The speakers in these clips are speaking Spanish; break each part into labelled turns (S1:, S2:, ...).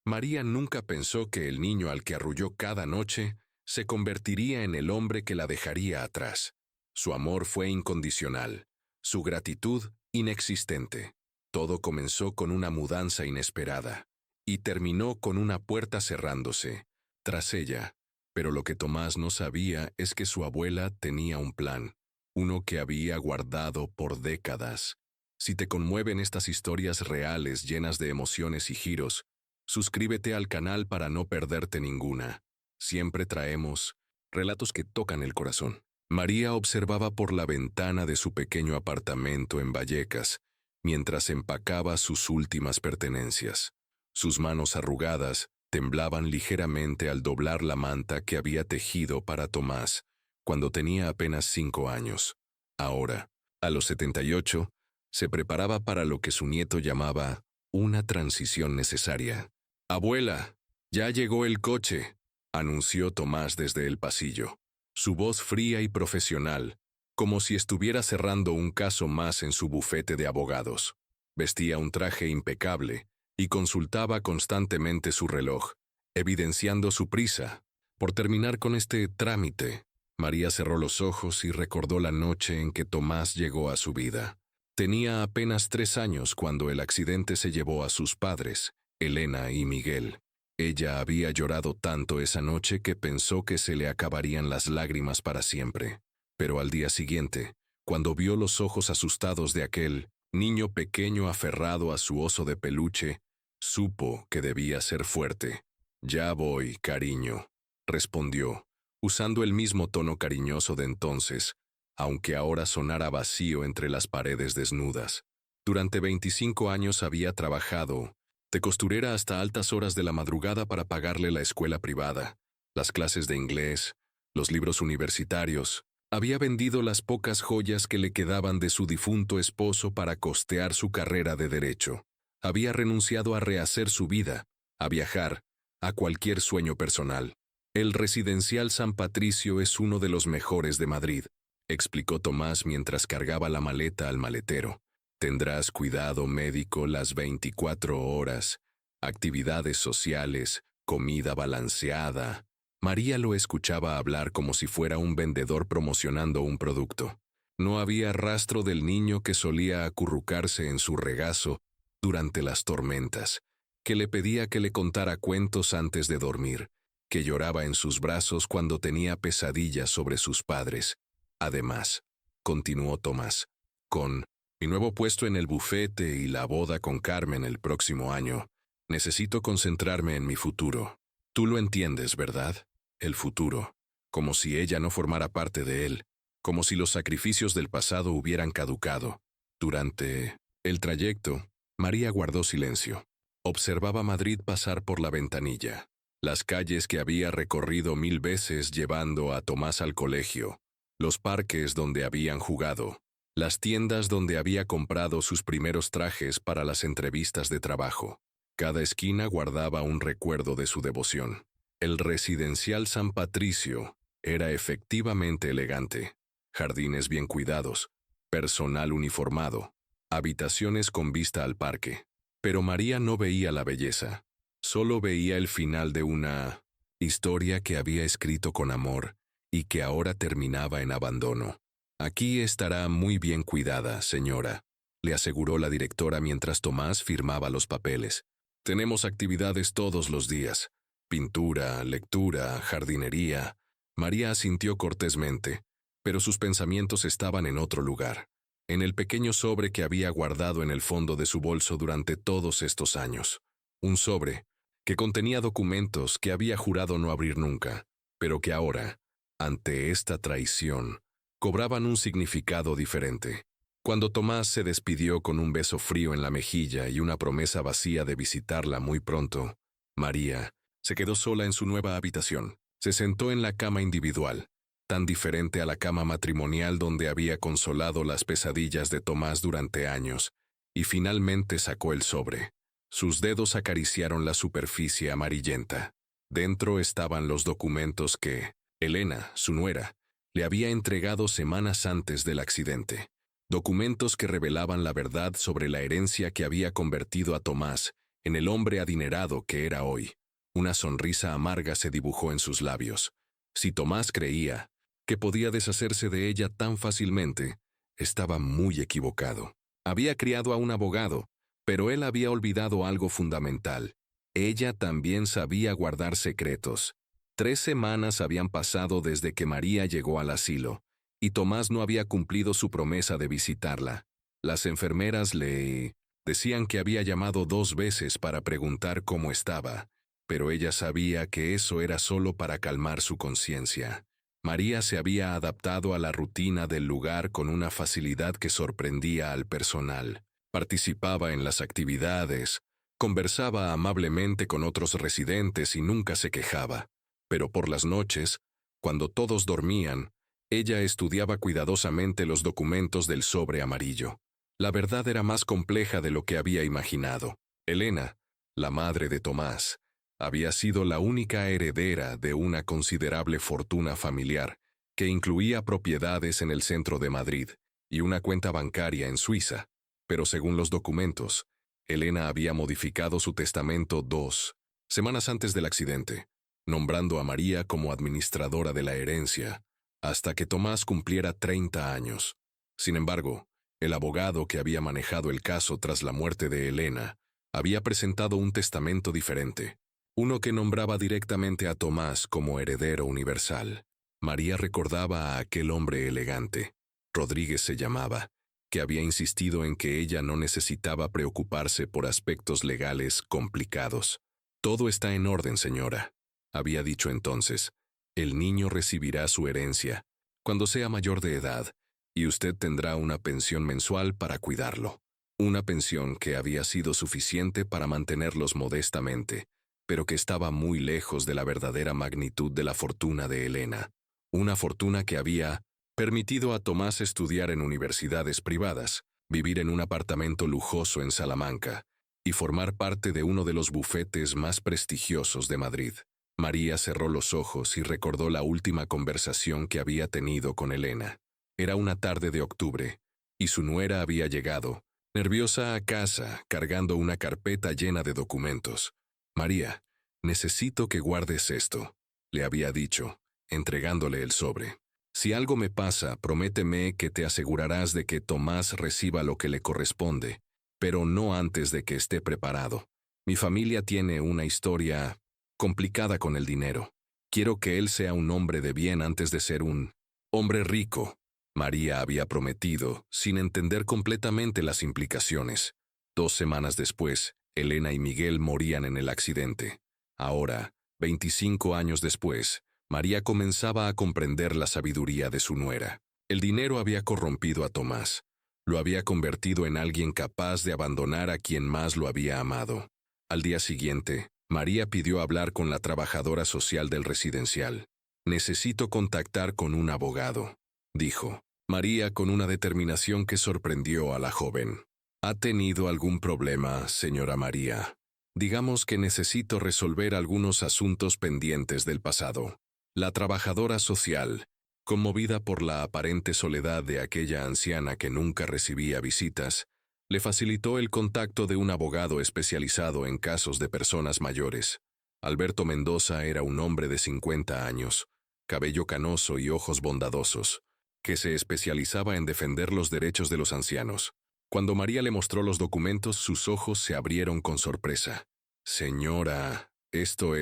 S1: María nunca pensó que el niño al que arrulló cada noche se convertiría en el hombre que la dejaría atrás. Su amor fue incondicional, su gratitud inexistente. Todo comenzó con una mudanza inesperada y terminó con una puerta cerrándose tras ella. Pero lo que Tomás no sabía es que su abuela tenía un plan, uno que había guardado por décadas. Si te conmueven estas historias reales llenas de emociones y giros, suscríbete al canal para no perderte ninguna. Siempre traemos relatos que tocan el corazón. María observaba por la ventana de su pequeño apartamento en Vallecas, mientras empacaba sus últimas pertenencias. Sus manos arrugadas temblaban ligeramente al doblar la manta que había tejido para Tomás cuando tenía apenas 5 años. Ahora, a los 78, se preparaba para lo que su nieto llamaba una transición necesaria. «Abuela, ya llegó el coche», anunció Tomás desde el pasillo, su voz fría y profesional, como si estuviera cerrando un caso más en su bufete de abogados. Vestía un traje impecable y consultaba constantemente su reloj, evidenciando su prisa por terminar con este trámite. María cerró los ojos y recordó la noche en que Tomás llegó a su vida. Tenía apenas 3 años cuando el accidente se llevó a sus padres, Elena y Miguel. Ella había llorado tanto esa noche que pensó que se le acabarían las lágrimas para siempre. Pero al día siguiente, cuando vio los ojos asustados de aquel niño pequeño aferrado a su oso de peluche, supo que debía ser fuerte. «Ya voy, cariño», respondió, usando el mismo tono cariñoso de entonces, aunque ahora sonara vacío entre las paredes desnudas. Durante 25 años había trabajado de costurera hasta altas horas de la madrugada para pagarle la escuela privada, las clases de inglés, los libros universitarios. Había vendido las pocas joyas que le quedaban de su difunto esposo para costear su carrera de derecho. Había renunciado a rehacer su vida, a viajar, a cualquier sueño personal. «El residencial San Patricio es uno de los mejores de Madrid», explicó Tomás mientras cargaba la maleta al maletero. «Tendrás cuidado médico las 24 horas, actividades sociales, comida balanceada». María lo escuchaba hablar como si fuera un vendedor promocionando un producto. No había rastro del niño que solía acurrucarse en su regazo durante las tormentas, que le pedía que le contara cuentos antes de dormir, que lloraba en sus brazos cuando tenía pesadillas sobre sus padres. Además, continuó Tomás, con mi nuevo puesto en el bufete y la boda con Carmen el próximo año, necesito concentrarme en mi futuro. Tú lo entiendes, ¿verdad? El futuro, como si ella no formara parte de él, como si los sacrificios del pasado hubieran caducado. Durante el trayecto, María guardó silencio. Observaba Madrid pasar por la ventanilla, las calles que había recorrido 1000 veces llevando a Tomás al colegio, los parques donde habían jugado, las tiendas donde había comprado sus primeros trajes para las entrevistas de trabajo. Cada esquina guardaba un recuerdo de su devoción. El residencial San Patricio era efectivamente elegante. Jardines bien cuidados, personal uniformado, habitaciones con vista al parque. Pero María no veía la belleza, solo veía el final de una historia que había escrito con amor y que ahora terminaba en abandono. «Aquí estará muy bien cuidada, señora», le aseguró la directora mientras Tomás firmaba los papeles. «Tenemos actividades todos los días. Pintura, lectura, jardinería». María asintió cortésmente, pero sus pensamientos estaban en otro lugar, en el pequeño sobre que había guardado en el fondo de su bolso durante todos estos años. Un sobre que contenía documentos que había jurado no abrir nunca, pero que ahora, ante esta traición, cobraban un significado diferente. Cuando Tomás se despidió con un beso frío en la mejilla y una promesa vacía de visitarla muy pronto, María se quedó sola en su nueva habitación. Se sentó en la cama individual, tan diferente a la cama matrimonial donde había consolado las pesadillas de Tomás durante años, y finalmente sacó el sobre. Sus dedos acariciaron la superficie amarillenta. Dentro estaban los documentos que Elena, su nuera, le había entregado semanas antes del accidente. Documentos que revelaban la verdad sobre la herencia que había convertido a Tomás en el hombre adinerado que era hoy. Una sonrisa amarga se dibujó en sus labios. Si Tomás creía que podía deshacerse de ella tan fácilmente, estaba muy equivocado. Había criado a un abogado, pero él había olvidado algo fundamental. Ella también sabía guardar secretos. 3 semanas habían pasado desde que María llegó al asilo, y Tomás no había cumplido su promesa de visitarla. Las enfermeras le decían que había llamado 2 veces para preguntar cómo estaba, pero ella sabía que eso era solo para calmar su conciencia. María se había adaptado a la rutina del lugar con una facilidad que sorprendía al personal. Participaba en las actividades, conversaba amablemente con otros residentes y nunca se quejaba. Pero por las noches, cuando todos dormían, ella estudiaba cuidadosamente los documentos del sobre amarillo. La verdad era más compleja de lo que había imaginado. Elena, la madre de Tomás, había sido la única heredera de una considerable fortuna familiar que incluía propiedades en el centro de Madrid y una cuenta bancaria en Suiza. Pero según los documentos, Elena había modificado su testamento 2 semanas antes del accidente, nombrando a María como administradora de la herencia, hasta que Tomás cumpliera 30 años. Sin embargo, el abogado que había manejado el caso tras la muerte de Elena había presentado un testamento diferente, uno que nombraba directamente a Tomás como heredero universal. María recordaba a aquel hombre elegante, Rodríguez se llamaba, que había insistido en que ella no necesitaba preocuparse por aspectos legales complicados. «Todo está en orden, señora», había dicho entonces. «El niño recibirá su herencia cuando sea mayor de edad, y usted tendrá una pensión mensual para cuidarlo». Una pensión que había sido suficiente para mantenerlos modestamente, pero que estaba muy lejos de la verdadera magnitud de la fortuna de Elena. Una fortuna que había permitido a Tomás estudiar en universidades privadas, vivir en un apartamento lujoso en Salamanca y formar parte de uno de los bufetes más prestigiosos de Madrid. María cerró los ojos y recordó la última conversación que había tenido con Elena. Era una tarde de octubre, y su nuera había llegado, nerviosa a casa, cargando una carpeta llena de documentos. «María, necesito que guardes esto», le había dicho, entregándole el sobre. «Si algo me pasa, prométeme que te asegurarás de que Tomás reciba lo que le corresponde, pero no antes de que esté preparado. Mi familia tiene una historia complicada con el dinero. Quiero que él sea un hombre de bien antes de ser un hombre rico». María había prometido, sin entender completamente las implicaciones. 2 semanas después, Elena y Miguel morían en el accidente. Ahora, 25 años después, María comenzaba a comprender la sabiduría de su nuera. El dinero había corrompido a Tomás. Lo había convertido en alguien capaz de abandonar a quien más lo había amado. Al día siguiente, María pidió hablar con la trabajadora social del residencial. «Necesito contactar con un abogado», dijo María con una determinación que sorprendió a la joven. «¿Ha tenido algún problema, señora María? Digamos que necesito resolver algunos asuntos pendientes del pasado». La trabajadora social, conmovida por la aparente soledad de aquella anciana que nunca recibía visitas, le facilitó el contacto de un abogado especializado en casos de personas mayores. Alberto Mendoza era un hombre de 50 años, cabello canoso y ojos bondadosos, que se especializaba en defender los derechos de los ancianos. Cuando María le mostró los documentos, sus ojos se abrieron con sorpresa. «Señora, esto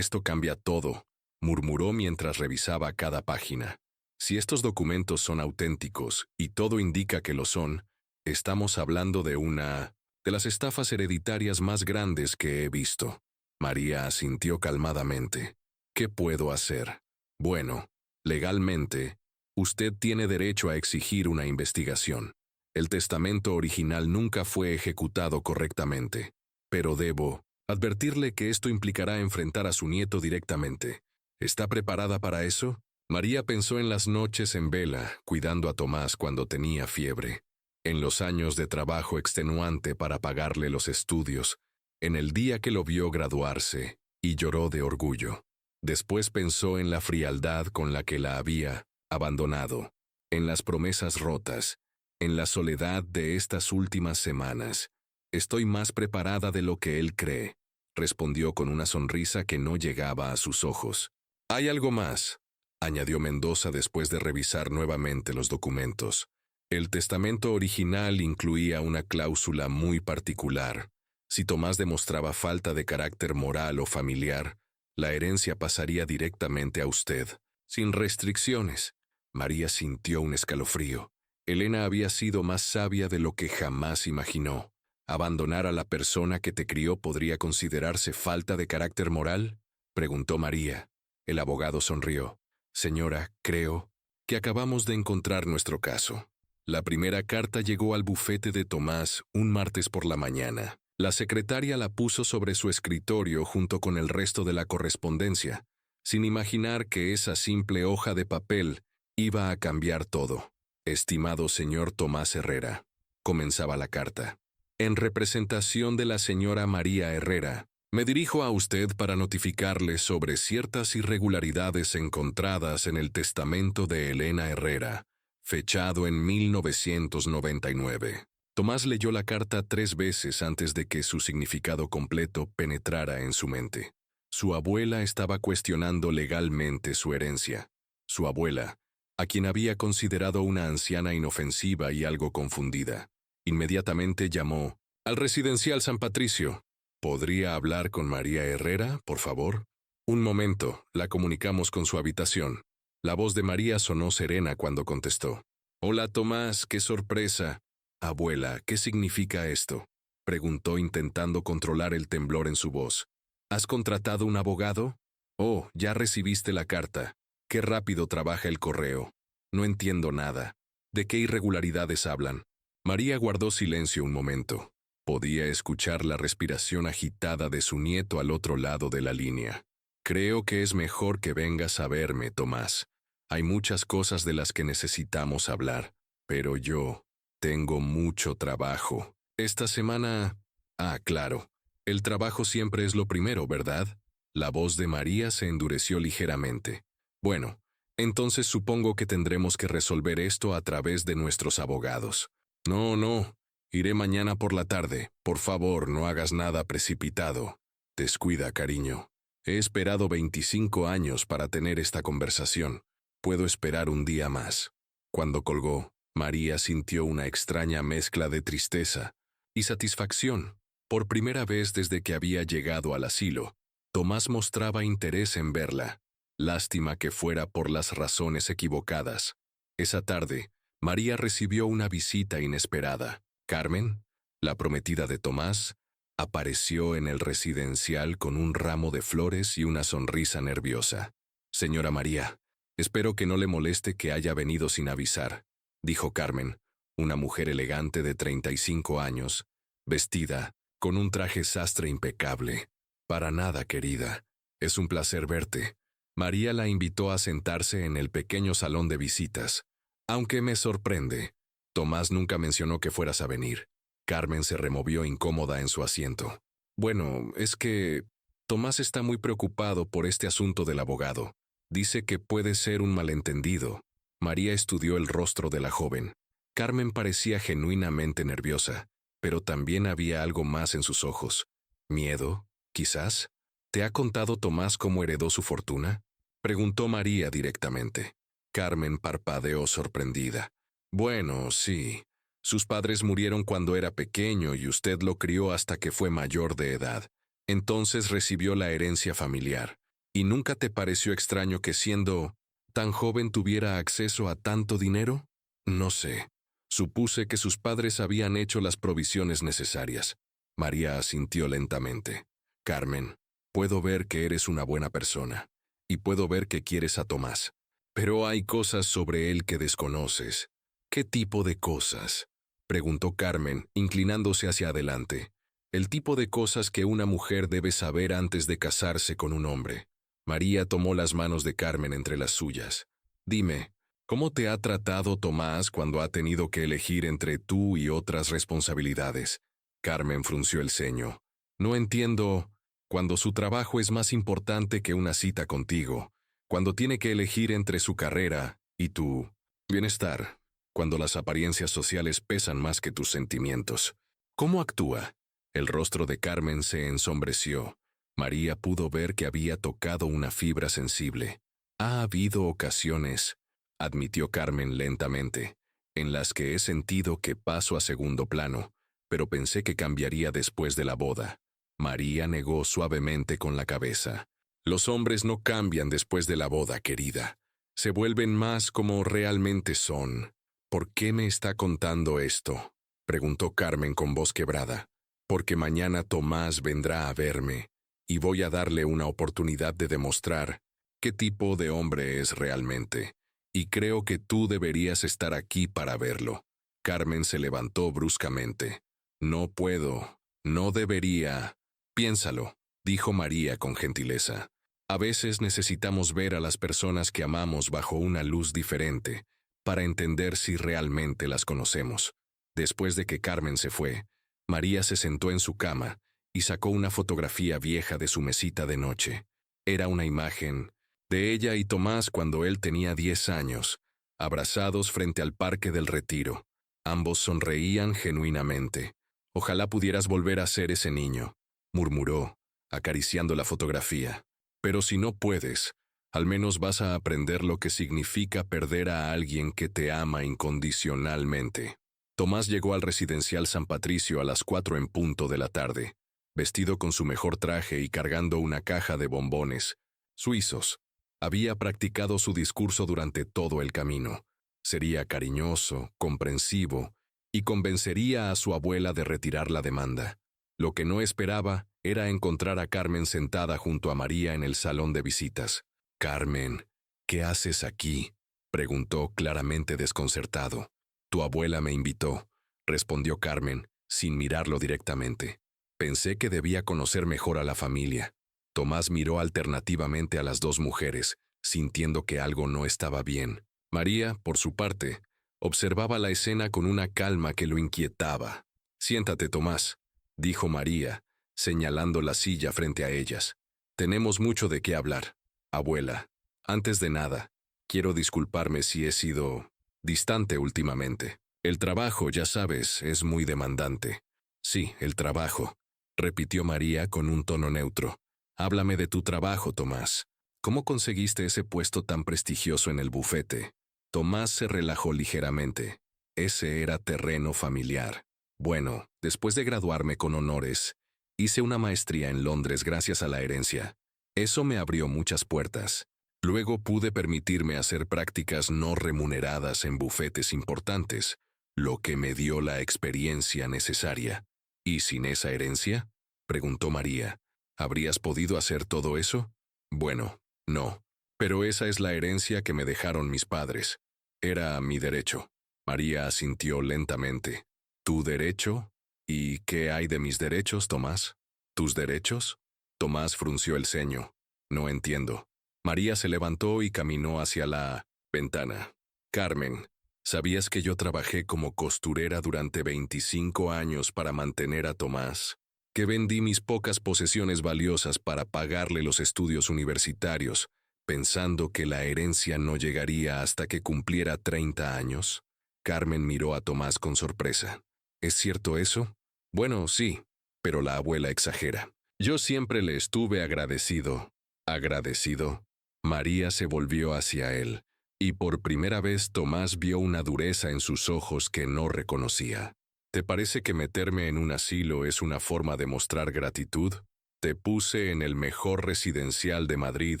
S1: cambia todo», murmuró mientras revisaba cada página. «Si estos documentos son auténticos, y todo indica que lo son, estamos hablando de una de las estafas hereditarias más grandes que he visto». María asintió calmadamente. «¿Qué puedo hacer?» «Bueno, legalmente, usted tiene derecho a exigir una investigación. El testamento original nunca fue ejecutado correctamente, pero debo advertirle que esto implicará enfrentar a su nieto directamente. ¿Está preparada para eso?» María pensó en las noches en vela, cuidando a Tomás cuando tenía fiebre, en los años de trabajo extenuante para pagarle los estudios, en el día que lo vio graduarse, y lloró de orgullo. Después pensó en la frialdad con la que la había abandonado, en las promesas rotas, en la soledad de estas últimas semanas, Estoy más preparada de lo que él cree, respondió con una sonrisa que no llegaba a sus ojos. Hay algo más, añadió Mendoza después de revisar nuevamente los documentos. El testamento original incluía una cláusula muy particular. Si Tomás demostraba falta de carácter moral o familiar, la herencia pasaría directamente a usted, sin restricciones. María sintió un escalofrío. Elena había sido más sabia de lo que jamás imaginó. ¿Abandonar a la persona que te crió podría considerarse falta de carácter moral?, preguntó María. El abogado sonrió. Señora, creo que acabamos de encontrar nuestro caso. La primera carta llegó al bufete de Tomás un martes por la mañana. La secretaria la puso sobre su escritorio junto con el resto de la correspondencia, sin imaginar que esa simple hoja de papel iba a cambiar todo. Estimado señor Tomás Herrera, comenzaba la carta. En representación de la señora María Herrera, me dirijo a usted para notificarle sobre ciertas irregularidades encontradas en el testamento de Elena Herrera, fechado en 1999. Tomás leyó la carta 3 veces antes de que su significado completo penetrara en su mente. Su abuela estaba cuestionando legalmente su herencia. Su abuela, a quien había considerado una anciana inofensiva y algo confundida. Inmediatamente llamó al residencial San Patricio. ¿Podría hablar con María Herrera, por favor? Un momento, la comunicamos con su habitación. La voz de María sonó serena cuando contestó. Hola, Tomás, qué sorpresa. Abuela, ¿qué significa esto?, preguntó intentando controlar el temblor en su voz. ¿Has contratado un abogado? Oh, ya recibiste la carta. Qué rápido trabaja el correo. No entiendo nada. ¿De qué irregularidades hablan? María guardó silencio un momento. Podía escuchar la respiración agitada de su nieto al otro lado de la línea. Creo que es mejor que vengas a verme, Tomás. Hay muchas cosas de las que necesitamos hablar, pero yo tengo mucho trabajo. Esta semana... Ah, claro. El trabajo siempre es lo primero, ¿verdad? La voz de María se endureció ligeramente. Bueno, entonces supongo que tendremos que resolver esto a través de nuestros abogados. No. Iré mañana por la tarde. Por favor, no hagas nada precipitado. Descuida, cariño. He esperado 25 años para tener esta conversación. Puedo esperar un día más. Cuando colgó, María sintió una extraña mezcla de tristeza y satisfacción. Por primera vez desde que había llegado al asilo, Tomás mostraba interés en verla. Lástima que fuera por las razones equivocadas. Esa tarde, María recibió una visita inesperada. Carmen, la prometida de Tomás, apareció en el residencial con un ramo de flores y una sonrisa nerviosa. Señora María, espero que no le moleste que haya venido sin avisar, dijo Carmen, una mujer elegante de 35 años, vestida con un traje sastre impecable. Para nada, querida. Es un placer verte. María la invitó a sentarse en el pequeño salón de visitas. Aunque me sorprende, Tomás nunca mencionó que fueras a venir. Carmen se removió incómoda en su asiento. Bueno, es que Tomás está muy preocupado por este asunto del abogado. Dice que puede ser un malentendido. María estudió el rostro de la joven. Carmen parecía genuinamente nerviosa, pero también había algo más en sus ojos. ¿Miedo, quizás? ¿Te ha contado Tomás cómo heredó su fortuna?, preguntó María directamente. Carmen parpadeó sorprendida. Bueno, sí. Sus padres murieron cuando era pequeño y usted lo crió hasta que fue mayor de edad. Entonces recibió la herencia familiar. ¿Y nunca te pareció extraño que siendo tan joven tuviera acceso a tanto dinero? No sé. Supuse que sus padres habían hecho las provisiones necesarias. María asintió lentamente. Carmen, puedo ver que eres una buena persona, y puedo ver que quieres a Tomás. Pero hay cosas sobre él que desconoces. ¿Qué tipo de cosas?, preguntó Carmen, inclinándose hacia adelante. El tipo de cosas que una mujer debe saber antes de casarse con un hombre. María tomó las manos de Carmen entre las suyas. Dime, ¿cómo te ha tratado Tomás cuando ha tenido que elegir entre tú y otras responsabilidades? Carmen frunció el ceño. No entiendo. Cuando su trabajo es más importante que una cita contigo, cuando tiene que elegir entre su carrera y tu bienestar, cuando las apariencias sociales pesan más que tus sentimientos. ¿Cómo actúa? El rostro de Carmen se ensombreció. María pudo ver que había tocado una fibra sensible. Ha habido ocasiones, admitió Carmen lentamente, en las que he sentido que paso a segundo plano, pero pensé que cambiaría después de la boda. María negó suavemente con la cabeza. Los hombres no cambian después de la boda, querida. Se vuelven más como realmente son. ¿Por qué me está contando esto?, preguntó Carmen con voz quebrada. Porque mañana Tomás vendrá a verme, y voy a darle una oportunidad de demostrar qué tipo de hombre es realmente. Y creo que tú deberías estar aquí para verlo. Carmen se levantó bruscamente. No puedo, no debería. Piénsalo, dijo María con gentileza. A veces necesitamos ver a las personas que amamos bajo una luz diferente, para entender si realmente las conocemos. Después de que Carmen se fue, María se sentó en su cama y sacó una fotografía vieja de su mesita de noche. Era una imagen de ella y Tomás cuando él tenía 10 años, abrazados frente al Parque del Retiro. Ambos sonreían genuinamente. Ojalá pudieras volver a ser ese niño, murmuró, acariciando la fotografía. Pero si no puedes, al menos vas a aprender lo que significa perder a alguien que te ama incondicionalmente. Tomás llegó al residencial San Patricio a las 4 en punto de la tarde, vestido con su mejor traje y cargando una caja de bombones suizos. Había practicado su discurso durante todo el camino. Sería cariñoso, comprensivo, y convencería a su abuela de retirar la demanda. Lo que no esperaba era encontrar a Carmen sentada junto a María en el salón de visitas. «Carmen, ¿qué haces aquí?», preguntó claramente desconcertado. «Tu abuela me invitó», respondió Carmen, sin mirarlo directamente. «Pensé que debía conocer mejor a la familia». Tomás miró alternativamente a las dos mujeres, sintiendo que algo no estaba bien. María, por su parte, observaba la escena con una calma que lo inquietaba. «Siéntate, Tomás», dijo María, señalando la silla frente a ellas. «Tenemos mucho de qué hablar. Abuela, antes de nada, quiero disculparme si he sido distante últimamente. El trabajo, ya sabes, es muy demandante». «Sí, el trabajo», repitió María con un tono neutro. «Háblame de tu trabajo, Tomás. ¿Cómo conseguiste ese puesto tan prestigioso en el bufete?» Tomás se relajó ligeramente. Ese era terreno familiar. «Bueno, después de graduarme con honores, hice una maestría en Londres gracias a la herencia. Eso me abrió muchas puertas. Luego pude permitirme hacer prácticas no remuneradas en bufetes importantes, lo que me dio la experiencia necesaria». «¿Y sin esa herencia?», preguntó María. «¿Habrías podido hacer todo eso?». «Bueno, no. Pero esa es la herencia que me dejaron mis padres. Era mi derecho». María asintió lentamente. «¿Tu derecho? ¿Y qué hay de mis derechos, Tomás?». «¿Tus derechos?». Tomás frunció el ceño. «No entiendo». María se levantó y caminó hacia la ventana. «Carmen, ¿sabías que yo trabajé como costurera durante 25 años para mantener a Tomás? Que vendí mis pocas posesiones valiosas para pagarle los estudios universitarios, pensando que la herencia no llegaría hasta que cumpliera 30 años? Carmen miró a Tomás con sorpresa. «¿Es cierto eso?». «Bueno, sí, pero la abuela exagera. Yo siempre le estuve agradecido». «¿Agradecido?». María se volvió hacia él, y por primera vez Tomás vio una dureza en sus ojos que no reconocía. «¿Te parece que meterme en un asilo es una forma de mostrar gratitud? Te puse en el mejor residencial de Madrid.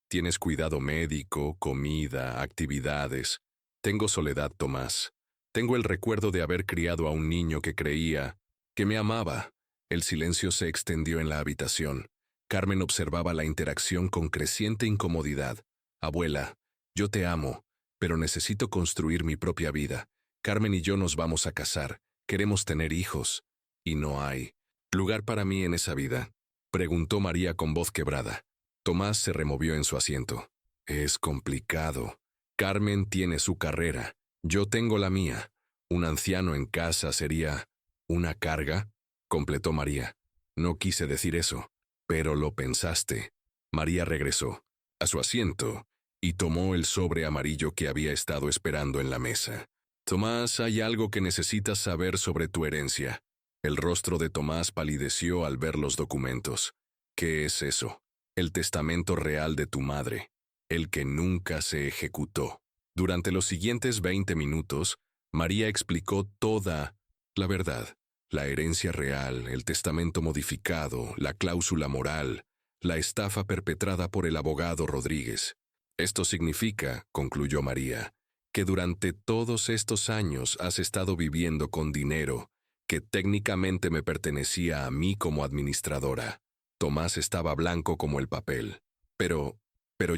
S1: Tienes cuidado médico, comida, actividades. Tengo soledad, Tomás. Tengo el recuerdo de haber criado a un niño que creía que me amaba». El silencio se extendió en la habitación. Carmen observaba la interacción con creciente incomodidad. «Abuela, yo te amo, pero necesito construir mi propia vida. Carmen y yo nos vamos a casar. Queremos tener hijos. Y no hay lugar para mí en esa vida», preguntó María con voz quebrada. Tomás se removió en su asiento. «Es complicado. Carmen tiene su carrera. Yo tengo la mía. Un anciano en casa sería una carga», completó María. «No quise decir eso, pero lo pensaste». María regresó a su asiento y tomó el sobre amarillo que había estado esperando en la mesa. «Tomás, hay algo que necesitas saber sobre tu herencia». El rostro de Tomás palideció al ver los documentos. ¿Qué es eso? El testamento real de tu madre, el que nunca se ejecutó. Durante los siguientes 20 minutos, María explicó toda la verdad. La herencia real, el testamento modificado, la cláusula moral, la estafa perpetrada por el abogado Rodríguez. Esto significa, concluyó María, que durante todos estos años has estado viviendo con dinero que técnicamente me pertenecía a mí como administradora. Tomás estaba blanco como el papel. Pero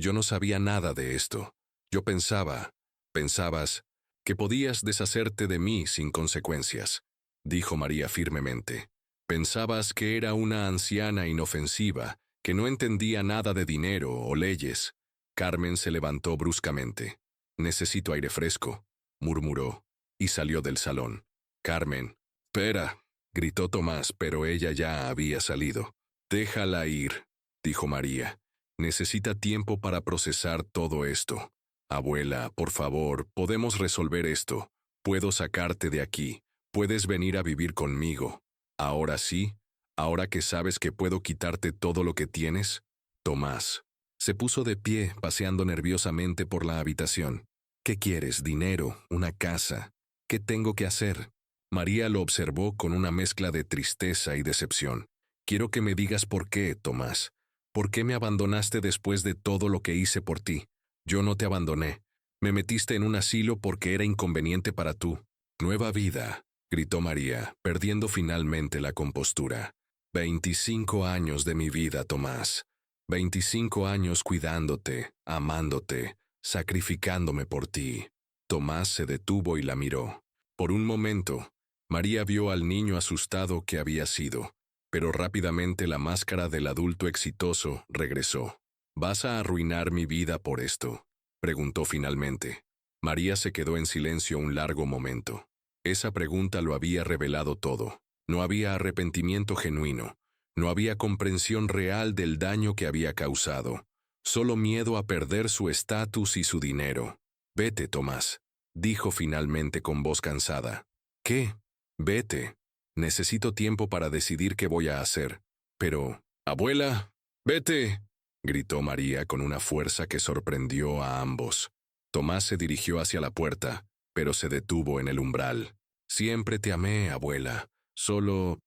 S1: yo no sabía nada de esto. Yo pensabas, que podías deshacerte de mí sin consecuencias, dijo María firmemente. Pensabas que era una anciana inofensiva, que no entendía nada de dinero o leyes. Carmen se levantó bruscamente. Necesito aire fresco, murmuró, y salió del salón. Carmen. Espera, gritó Tomás, pero ella ya había salido. Déjala ir, dijo María. Necesita tiempo para procesar todo esto. Abuela, por favor, podemos resolver esto. Puedo sacarte de aquí. Puedes venir a vivir conmigo. Ahora sí, ahora que sabes que puedo quitarte todo lo que tienes. Tomás. Se puso de pie, paseando nerviosamente por la habitación. ¿Qué quieres? ¿Dinero? ¿Una casa? ¿Qué tengo que hacer? María lo observó con una mezcla de tristeza y decepción. Quiero que me digas por qué, Tomás. ¿Por qué me abandonaste después de todo lo que hice por ti? Yo no te abandoné. Me metiste en un asilo porque era inconveniente para tú. Nueva vida, gritó María, perdiendo finalmente la compostura. 25 años de mi vida, Tomás. 25 años cuidándote, amándote, sacrificándome por ti. Tomás se detuvo y la miró. Por un momento, María vio al niño asustado que había sido, pero rápidamente la máscara del adulto exitoso regresó. ¿Vas a arruinar mi vida por esto?, preguntó finalmente. María se quedó en silencio un largo momento. Esa pregunta lo había revelado todo. No había arrepentimiento genuino. No había comprensión real del daño que había causado. Solo miedo a perder su estatus y su dinero. Vete, Tomás, dijo finalmente con voz cansada. ¿Qué? Vete. Necesito tiempo para decidir qué voy a hacer. Pero, abuela, vete, gritó María con una fuerza que sorprendió a ambos. Tomás se dirigió hacia la puerta, pero se detuvo en el umbral. Siempre te amé, abuela. Solo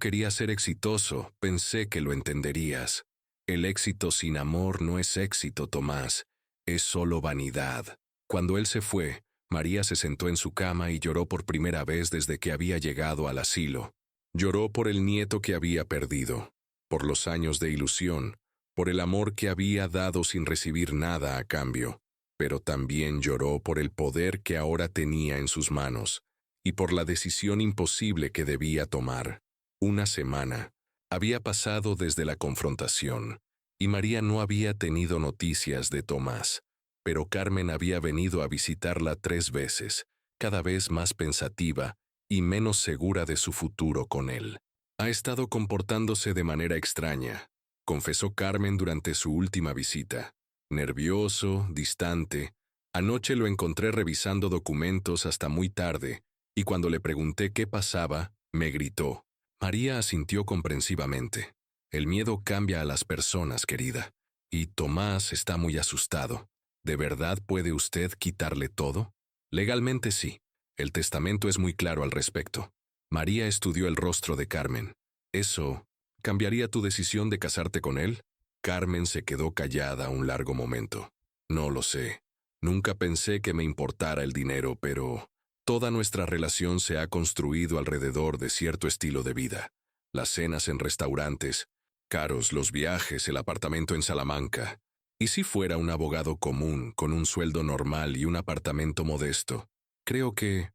S1: quería ser exitoso. Pensé que lo entenderías. El éxito sin amor no es éxito, Tomás. Es solo vanidad. Cuando él se fue, María se sentó en su cama y lloró por primera vez desde que había llegado al asilo. Lloró por el nieto que había perdido, por los años de ilusión, por el amor que había dado sin recibir nada a cambio, pero también lloró por el poder que ahora tenía en sus manos y por la decisión imposible que debía tomar. Una semana había pasado desde la confrontación y María no había tenido noticias de Tomás. Pero Carmen había venido a visitarla 3 veces, cada vez más pensativa y menos segura de su futuro con él. Ha estado comportándose de manera extraña, confesó Carmen durante su última visita. Nervioso, distante. Anoche lo encontré revisando documentos hasta muy tarde, y cuando le pregunté qué pasaba, me gritó. María asintió comprensivamente. El miedo cambia a las personas, querida, y Tomás está muy asustado. ¿De verdad puede usted quitarle todo? Legalmente sí. El testamento es muy claro al respecto. María estudió el rostro de Carmen. ¿Eso cambiaría tu decisión de casarte con él? Carmen se quedó callada un largo momento. No lo sé. Nunca pensé que me importara el dinero, pero toda nuestra relación se ha construido alrededor de cierto estilo de vida. Las cenas en restaurantes, caros los viajes, el apartamento en Salamanca. ¿Y si fuera un abogado común, con un sueldo normal y un apartamento modesto? Creo que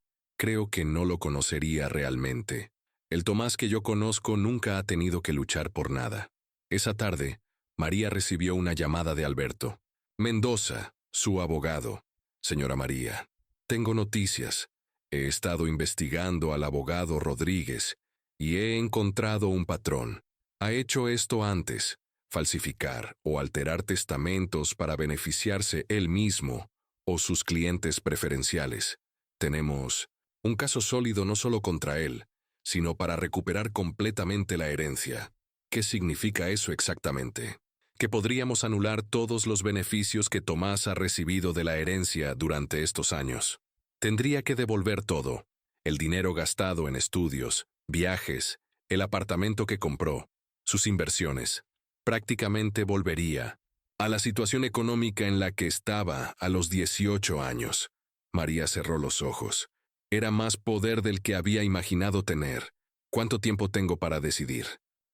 S1: no lo conocería realmente. El Tomás que yo conozco nunca ha tenido que luchar por nada. Esa tarde, María recibió una llamada de Alberto. Mendoza, su abogado. Señora María, tengo noticias. He estado investigando al abogado Rodríguez y he encontrado un patrón. Ha hecho esto antes. Falsificar o alterar testamentos para beneficiarse él mismo o sus clientes preferenciales. Tenemos un caso sólido no solo contra él, sino para recuperar completamente la herencia. ¿Qué significa eso exactamente? Que podríamos anular todos los beneficios que Tomás ha recibido de la herencia durante estos años. Tendría que devolver todo: el dinero gastado en estudios, viajes, el apartamento que compró, sus inversiones. Prácticamente volvería a la situación económica en la que estaba a los 18 años. María cerró los ojos. Era más poder del que había imaginado tener. ¿Cuánto tiempo tengo para decidir?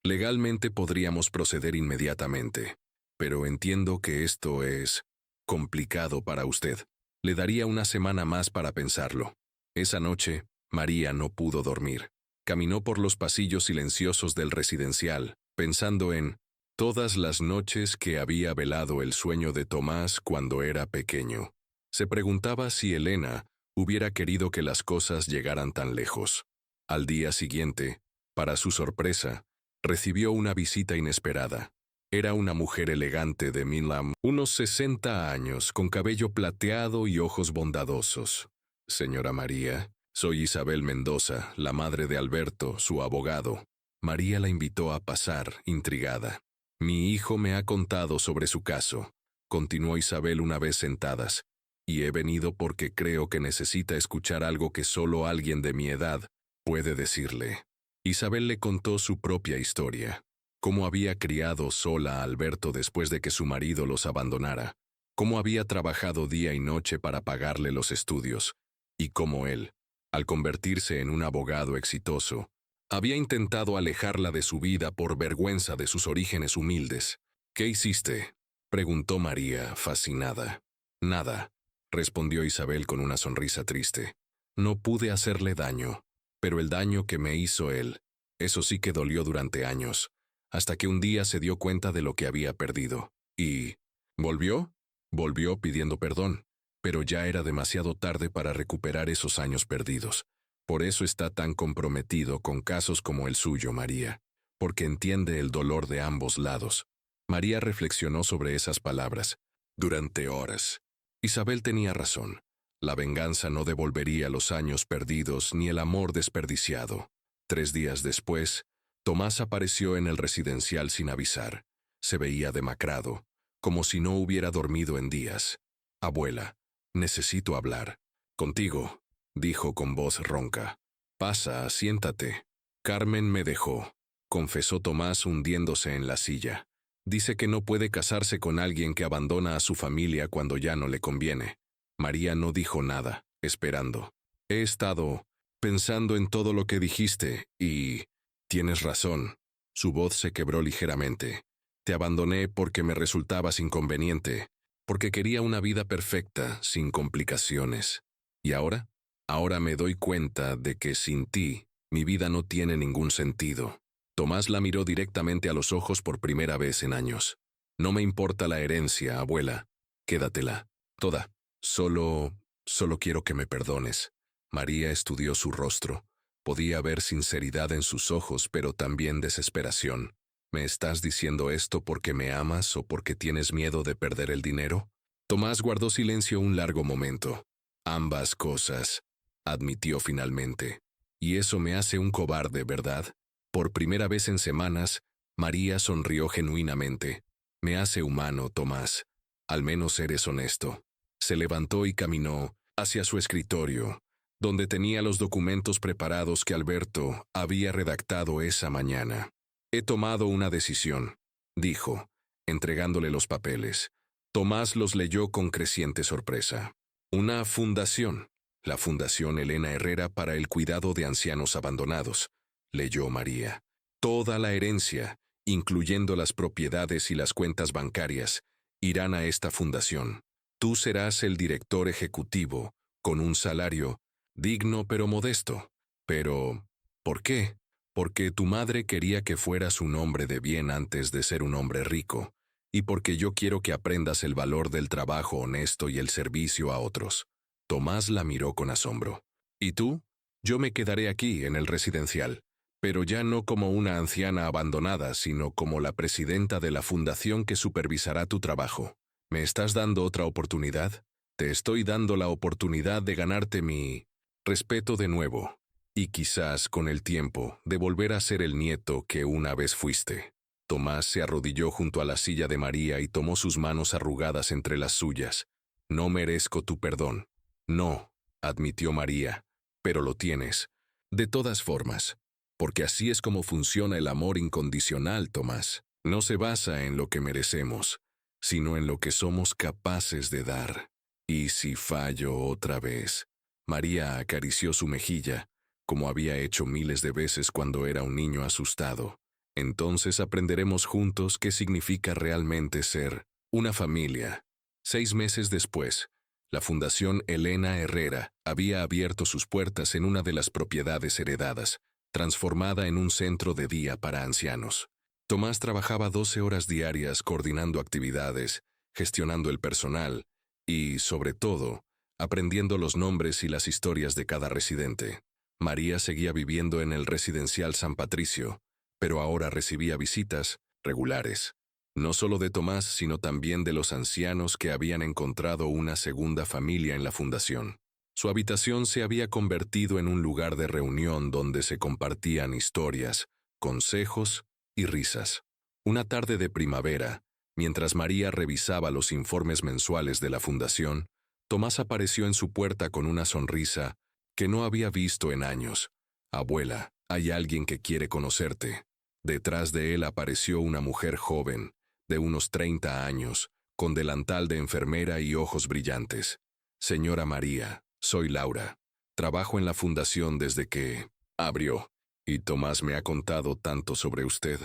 S1: Legalmente podríamos proceder inmediatamente, pero entiendo que esto es complicado para usted. Le daría una semana más para pensarlo. Esa noche, María no pudo dormir. Caminó por los pasillos silenciosos del residencial, pensando en todas las noches que había velado el sueño de Tomás cuando era pequeño. Se preguntaba si Elena hubiera querido que las cosas llegaran tan lejos. Al día siguiente, para su sorpresa, recibió una visita inesperada. Era una mujer elegante de Milán, unos 60 años, con cabello plateado y ojos bondadosos. Señora María, soy Isabel Mendoza, la madre de Alberto, su abogado. María la invitó a pasar, intrigada. Mi hijo me ha contado sobre su caso, continuó Isabel una vez sentadas, y he venido porque creo que necesita escuchar algo que solo alguien de mi edad puede decirle. Isabel le contó su propia historia, cómo había criado sola a Alberto después de que su marido los abandonara, cómo había trabajado día y noche para pagarle los estudios, y cómo él, al convertirse en un abogado exitoso, había intentado alejarla de su vida por vergüenza de sus orígenes humildes. ¿Qué hiciste?, preguntó María, fascinada. Nada, respondió Isabel con una sonrisa triste. No pude hacerle daño, pero el daño que me hizo él, eso sí que dolió durante años, hasta que un día se dio cuenta de lo que había perdido. ¿Y volvió? Volvió pidiendo perdón, pero ya era demasiado tarde para recuperar esos años perdidos. Por eso está tan comprometido con casos como el suyo, María, porque entiende el dolor de ambos lados. María reflexionó sobre esas palabras durante horas. Isabel tenía razón. La venganza no devolvería los años perdidos ni el amor desperdiciado. 3 días después, Tomás apareció en el residencial sin avisar. Se veía demacrado, como si no hubiera dormido en días. Abuela, necesito hablar contigo, dijo con voz ronca. Pasa, siéntate. Carmen me dejó, confesó Tomás hundiéndose en la silla. Dice que no puede casarse con alguien que abandona a su familia cuando ya no le conviene. María no dijo nada, esperando. He estado pensando en todo lo que dijiste y tienes razón. Su voz se quebró ligeramente. Te abandoné porque me resultabas inconveniente, porque quería una vida perfecta, sin complicaciones. ¿Y ahora? Ahora me doy cuenta de que sin ti, mi vida no tiene ningún sentido. Tomás la miró directamente a los ojos por primera vez en años. No me importa la herencia, abuela. Quédatela. Toda. Solo quiero que me perdones. María estudió su rostro. Podía ver sinceridad en sus ojos, pero también desesperación. ¿Me estás diciendo esto porque me amas o porque tienes miedo de perder el dinero? Tomás guardó silencio un largo momento. Ambas cosas, admitió finalmente. Y eso me hace un cobarde, ¿verdad? Por primera vez en semanas, María sonrió genuinamente. Me hace humano, Tomás. Al menos eres honesto. Se levantó y caminó hacia su escritorio, donde tenía los documentos preparados que Alberto había redactado esa mañana. He tomado una decisión, dijo, entregándole los papeles. Tomás los leyó con creciente sorpresa. Una fundación, la Fundación Elena Herrera para el Cuidado de Ancianos Abandonados, leyó María. Toda la herencia, incluyendo las propiedades y las cuentas bancarias, irán a esta fundación. Tú serás el director ejecutivo, con un salario digno pero modesto. Pero, ¿por qué? Porque tu madre quería que fueras un hombre de bien antes de ser un hombre rico, y porque yo quiero que aprendas el valor del trabajo honesto y el servicio a otros. Tomás la miró con asombro. ¿Y tú? Yo me quedaré aquí, en el residencial, pero ya no como una anciana abandonada, sino como la presidenta de la fundación que supervisará tu trabajo. ¿Me estás dando otra oportunidad? Te estoy dando la oportunidad de ganarte mi respeto de nuevo. y quizás, con el tiempo, de volver a ser el nieto que una vez fuiste. Tomás se arrodilló junto a la silla de María y tomó sus manos arrugadas entre las suyas. No merezco tu perdón. No, admitió María, pero lo tienes. De todas formas, porque así es como funciona el amor incondicional, Tomás. No se basa en lo que merecemos, sino en lo que somos capaces de dar. ¿Y si fallo otra vez? María acarició su mejilla, como había hecho miles de veces cuando era un niño asustado. Entonces aprenderemos juntos qué significa realmente ser una familia. 6 meses después, la Fundación Elena Herrera había abierto sus puertas en una de las propiedades heredadas, transformada en un centro de día para ancianos. Tomás trabajaba 12 horas diarias coordinando actividades, gestionando el personal y, sobre todo, aprendiendo los nombres y las historias de cada residente. María seguía viviendo en el residencial San Patricio, pero ahora recibía visitas regulares, no solo de Tomás, sino también de los ancianos que habían encontrado una segunda familia en la fundación. Su habitación se había convertido en un lugar de reunión donde se compartían historias, consejos y risas. Una tarde de primavera, mientras María revisaba los informes mensuales de la fundación, Tomás apareció en su puerta con una sonrisa que no había visto en años. «Abuela, hay alguien que quiere conocerte». Detrás de él apareció una mujer joven, de unos 30 años, con delantal de enfermera y ojos brillantes. «Señora María, soy Laura. Trabajo en la fundación desde que abrió, y Tomás me ha contado tanto sobre usted».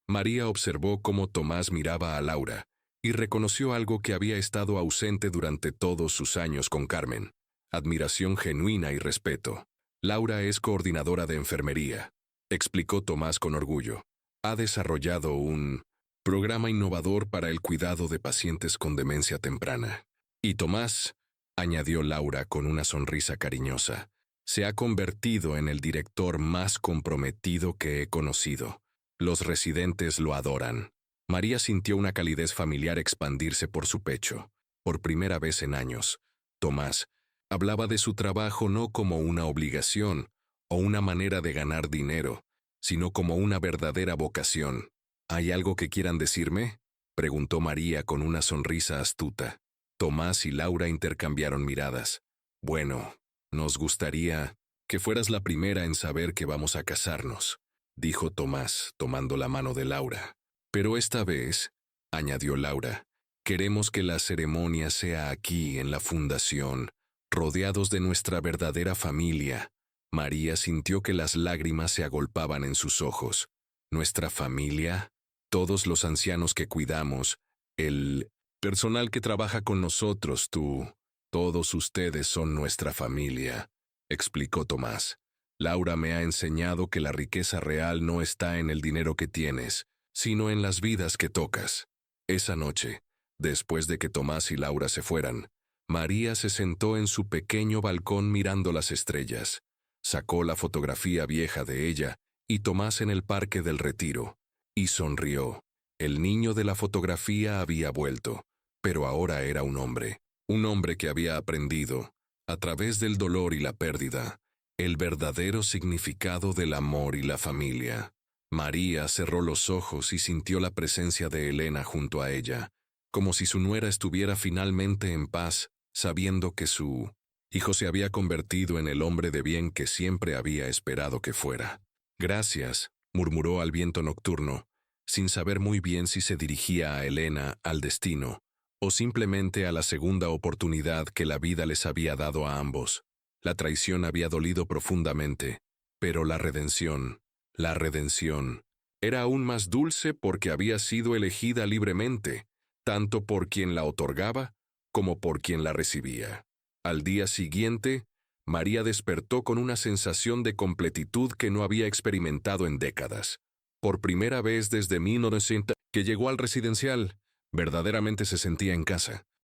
S1: María observó cómo Tomás miraba a Laura y reconoció algo que había estado ausente durante todos sus años con Carmen: admiración genuina y respeto. «Laura es coordinadora de enfermería», explicó Tomás con orgullo. «Ha desarrollado un programa innovador para el cuidado de pacientes con demencia temprana. Y Tomás», añadió Laura con una sonrisa cariñosa, «se ha convertido en el director más comprometido que he conocido. Los residentes lo adoran». María sintió una calidez familiar expandirse por su pecho. Por primera vez en años, Tomás hablaba de su trabajo no como una obligación o una manera de ganar dinero, sino como una verdadera vocación. «¿Hay algo que quieran decirme?», preguntó María con una sonrisa astuta. Tomás y Laura intercambiaron miradas. «Bueno, nos gustaría que fueras la primera en saber que vamos a casarnos», dijo Tomás, tomando la mano de Laura. «Pero esta vez», añadió Laura, «queremos que la ceremonia sea aquí, en la fundación, rodeados de nuestra verdadera familia». María sintió que las lágrimas se agolpaban en sus ojos. «¿Nuestra familia? Todos los ancianos que cuidamos, el personal que trabaja con nosotros, tú, todos ustedes son nuestra familia», explicó Tomás. «Laura me ha enseñado que la riqueza real no está en el dinero que tienes, sino en las vidas que tocas». Esa noche, después de que Tomás y Laura se fueran, María se sentó en su pequeño balcón mirando las estrellas. Sacó la fotografía vieja de ella y Tomás en el Parque del Retiro, y sonrió. El niño de la fotografía había vuelto, pero ahora era un hombre que había aprendido, a través del dolor y la pérdida, el verdadero significado del amor y la familia. María cerró los ojos y sintió la presencia de Elena junto a ella, como si su nuera estuviera finalmente en paz, sabiendo que su hijo se había convertido en el hombre de bien que siempre había esperado que fuera. «Gracias», murmuró al viento nocturno, sin saber muy bien si se dirigía a Elena, al destino, o simplemente a la segunda oportunidad que la vida les había dado a ambos. La traición había dolido profundamente, pero la redención, era aún más dulce porque había sido elegida libremente, tanto por quien la otorgaba como por quien la recibía. Al día siguiente, María despertó con una sensación de completitud que no había experimentado en décadas. Por primera vez desde 1900 que llegó al residencial, verdaderamente se sentía en casa.